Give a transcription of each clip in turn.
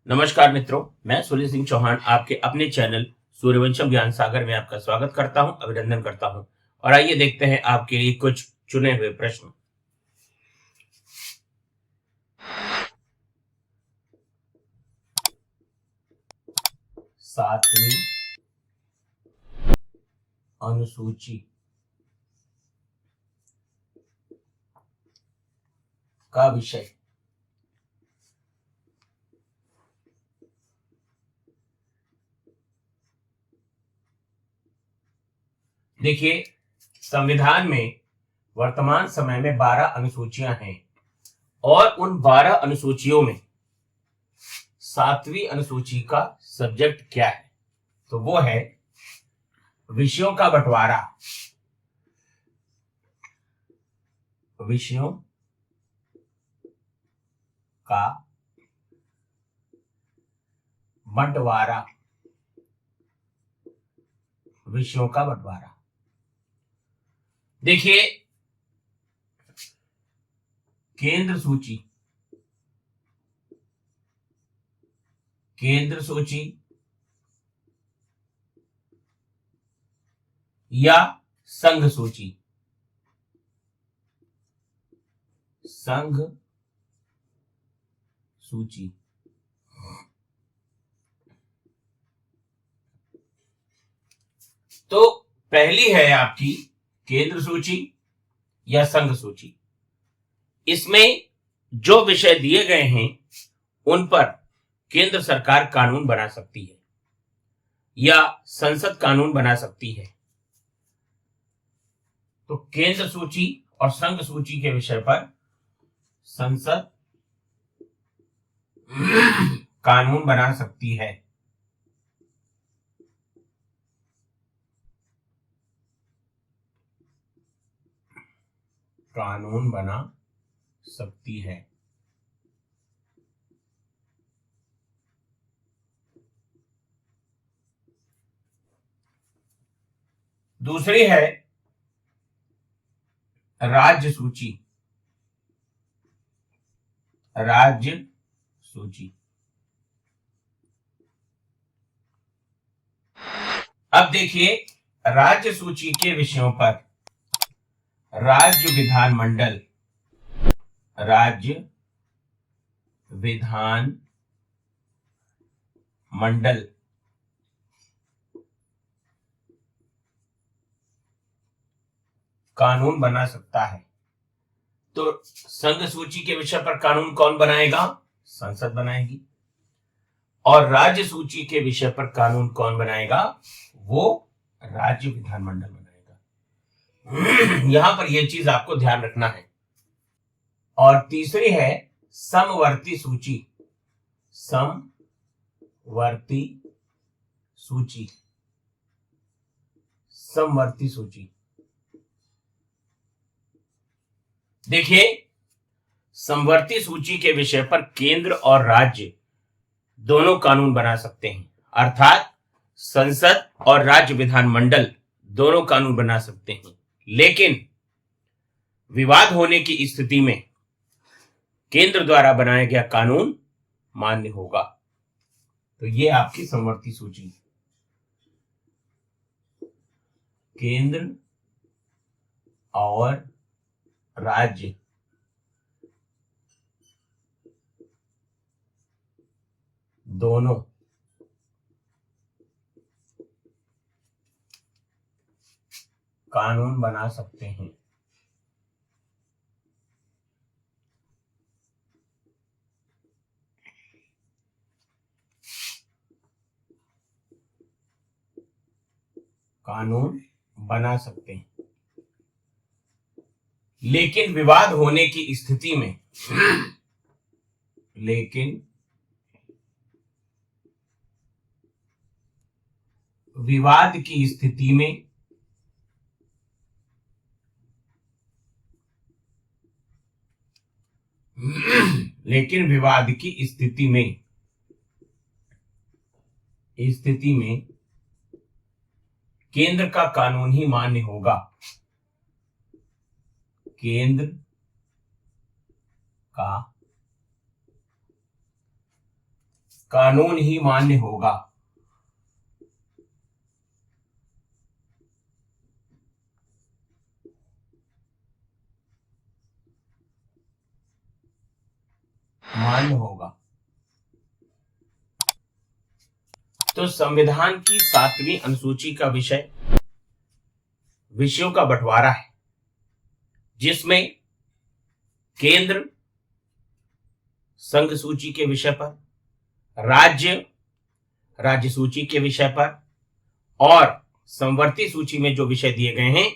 नमस्कार मित्रों, मैं सूर्य सिंह चौहान आपके अपने चैनल सूर्यवंशम ज्ञान सागर में आपका स्वागत करता हूं, अभिनंदन करता हूं। और आइए देखते हैं आपके लिए कुछ चुने हुए प्रश्न। सातवीं अनुसूची का विषय। देखिए, संविधान में वर्तमान समय में 12 अनुसूचियां हैं और उन 12 अनुसूचियों में सातवीं अनुसूची का सब्जेक्ट क्या है? तो वो है विषयों का बंटवारा। विषयों का बंटवारा। विषयों का बंटवारा। देखिए, केंद्र सूची, केंद्र सूची या संघ सूची, संघ सूची। तो पहली है आपकी केंद्र सूची या संघ सूची। इसमें जो विषय दिए गए हैं उन पर केंद्र सरकार कानून बना सकती है या संसद कानून बना सकती है। तो केंद्र सूची और संघ सूची के विषय पर संसद कानून बना सकती है। कानून बना सकती है। दूसरी है राज्य सूची, राज्य सूची। अब देखिए, राज्य सूची के विषयों पर राज्य विधानमंडल, राज्य विधान मंडल कानून बना सकता है। तो संघ सूची के विषय पर कानून कौन बनाएगा? संसद बनाएगी। और राज्य सूची के विषय पर कानून कौन बनाएगा? वो राज्य विधानमंडल बनाएगा। यहां पर यह चीज आपको ध्यान रखना है। और तीसरी है समवर्ती सूची, समवर्ती सूची, समवर्ती सूची। देखिए, समवर्ती सूची के विषय पर केंद्र और राज्य दोनों कानून बना सकते हैं, अर्थात संसद और राज्य विधानमंडल दोनों कानून बना सकते हैं। लेकिन विवाद होने की स्थिति में केंद्र द्वारा बनाया गया कानून मान्य होगा। तो ये आपकी समवर्ती सूची। केंद्र और राज्य दोनों कानून बना सकते हैं। कानून बना सकते हैं। लेकिन विवाद होने की स्थिति में, लेकिन विवाद की स्थिति में लेकिन विवाद की स्थिति में केंद्र का कानून ही मान्य होगा। केंद्र का कानून ही मान्य होगा। मान्य होगा। तो संविधान की 7वीं अनुसूची का विषयों का बंटवारा है, जिसमें केंद्र संघ सूची के विषय पर, राज्य सूची के विषय पर, और समवर्ती सूची में जो विषय दिए गए हैं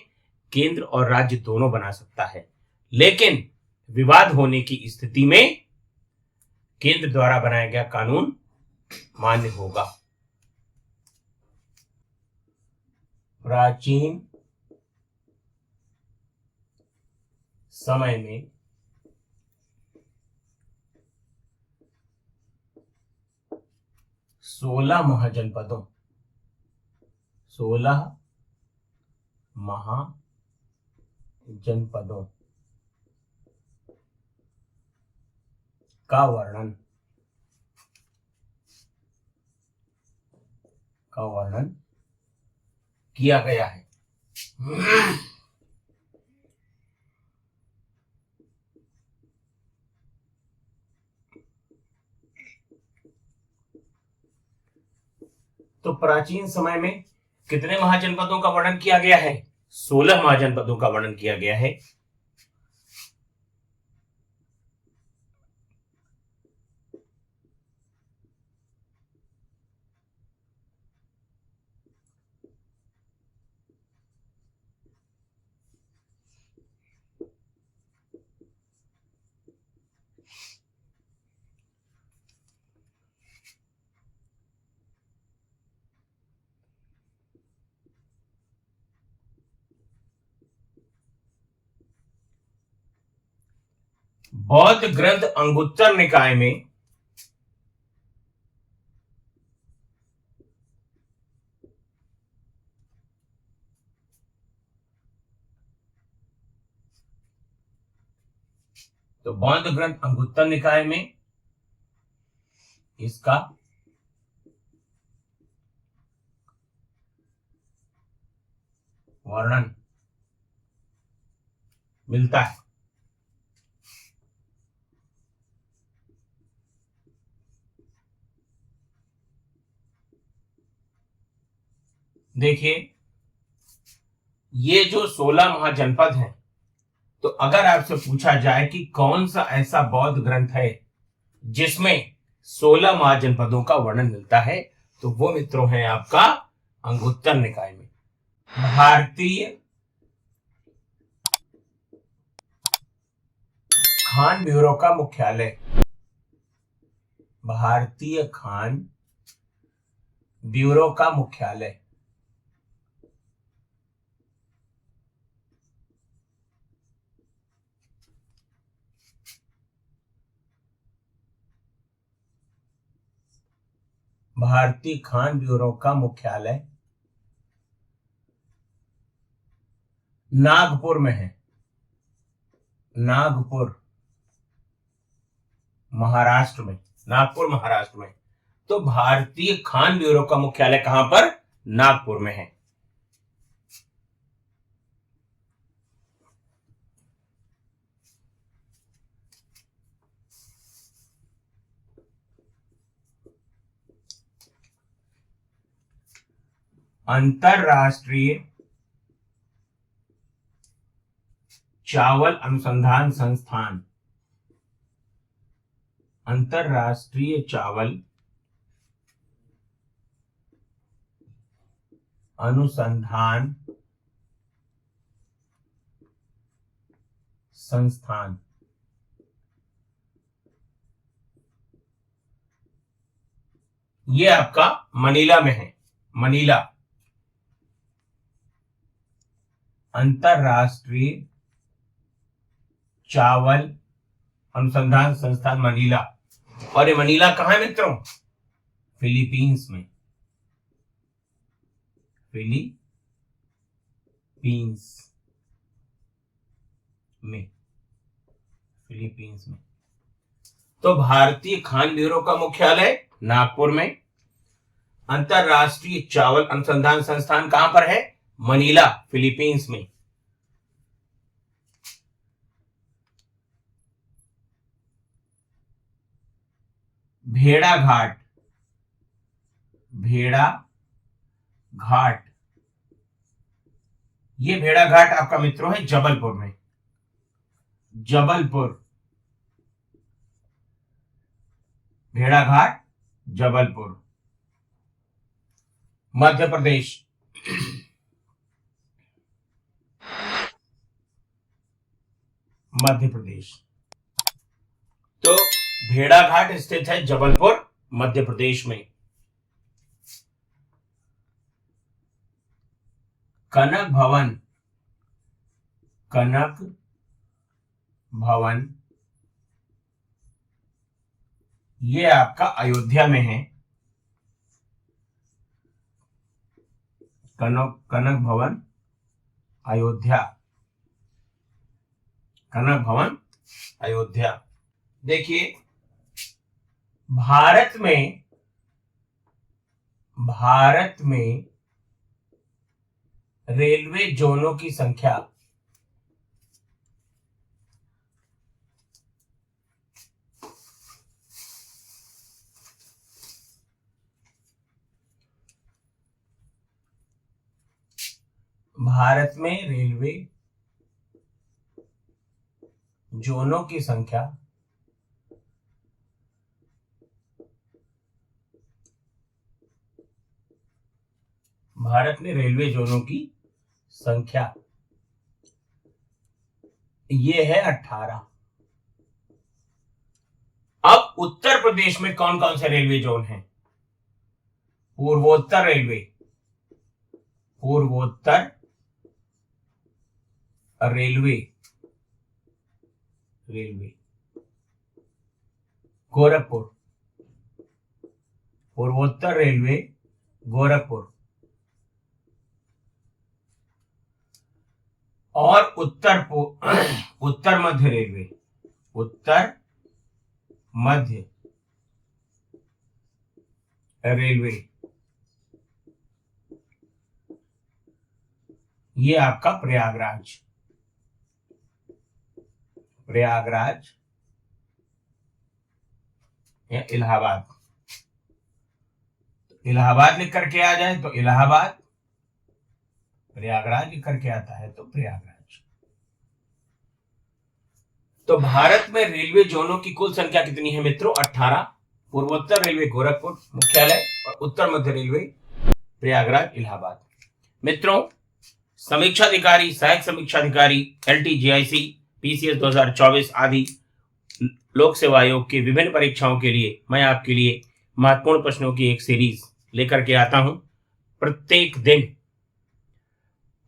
केंद्र और राज्य दोनों बना सकता है, लेकिन विवाद होने की स्थिति में केंद्र द्वारा बनाया गया कानून मान्य होगा। प्राचीन समय में सोलह महाजनपदों का वर्णन किया गया है। तो प्राचीन समय में कितने महाजनपदों का वर्णन किया गया है? 16 महाजनपदों का वर्णन किया गया है। बौद्ध ग्रंथ अंगुत्तर निकाय में बौद्ध ग्रंथ अंगुत्तर निकाय में इसका वर्णन मिलता है। देखिए, ये जो 16 महाजनपद हैं, तो अगर आपसे पूछा जाए कि कौन सा ऐसा बौद्ध ग्रंथ है जिसमें 16 महाजनपदों का वर्णन मिलता है, तो वो मित्रों है आपका अंगुत्तर निकाय में। भारतीय खान ब्यूरो का मुख्यालय, भारतीय खान ब्यूरो का मुख्यालय भारतीय खान ब्यूरो का मुख्यालय नागपुर में है। नागपुर महाराष्ट्र में, नागपुर महाराष्ट्र में। तो भारतीय खान ब्यूरो का मुख्यालय कहां पर? नागपुर में है। अंतरराष्ट्रीय चावल अनुसंधान संस्थान, अंतरराष्ट्रीय चावल अनुसंधान संस्थान, ये आपका मनीला में है। मनीला, अंतरराष्ट्रीय चावल अनुसंधान संस्थान मनीला। और ये मनीला कहां है मित्रों? फिलीपींस में। फिलीपींस में। तो भारतीय खान ब्यूरो का मुख्यालय नागपुर में। अंतरराष्ट्रीय चावल अनुसंधान संस्थान कहां पर है? मनीला, फिलीपींस में। भेड़ाघाट, भेड़ाघाट, ये भेड़ाघाट आपका मित्रों है जबलपुर में। जबलपुर, भेड़ाघाट जबलपुर। मध्य प्रदेश, मध्य प्रदेश। तो भेड़ाघाट स्थित है जबलपुर, मध्य प्रदेश में। कनक भवन, कनक भवन, ये आपका अयोध्या में है। कनक भवन अयोध्या, कनक भवन अयोध्या। देखिए भारत में रेलवे जोनों की संख्या भारत में रेलवे जोनों की संख्या भारत में रेलवे जोनों की संख्या ये है 18। अब उत्तर प्रदेश में कौन कौन से रेलवे जोन हैं? पूर्वोत्तर रेलवे, पूर्वोत्तर रेलवे, रेलवे गोरखपुर, पूर्वोत्तर रेलवे गोरखपुर। और उत्तर मध्य रेलवे, उत्तर मध्य रेलवे, ये आपका प्रयागराज, प्रयागराज या इलाहाबाद। इलाहाबाद लिख करके आ जाए तो इलाहाबाद, प्रयागराज लिख करके आता है तो प्रयागराज। तो भारत में रेलवे जोनों की कुल संख्या कितनी है मित्रों? 18। पूर्वोत्तर रेलवे गोरखपुर मुख्यालय और उत्तर मध्य रेलवे प्रयागराज, इलाहाबाद। मित्रों, समीक्षा अधिकारी, सहायक समीक्षा अधिकारी, LTGIC, PCS 2024 आदि लोक सेवा आयोग की विभिन्न परीक्षाओं के लिए मैं आपके लिए महत्वपूर्ण प्रश्नों की एक सीरीज लेकर के आता हूं प्रत्येक दिन,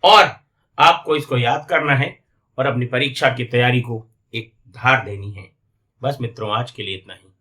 और आपको इसको याद करना है और अपनी परीक्षा की तैयारी को एक धार देनी है। बस मित्रों, आज के लिए इतना ही।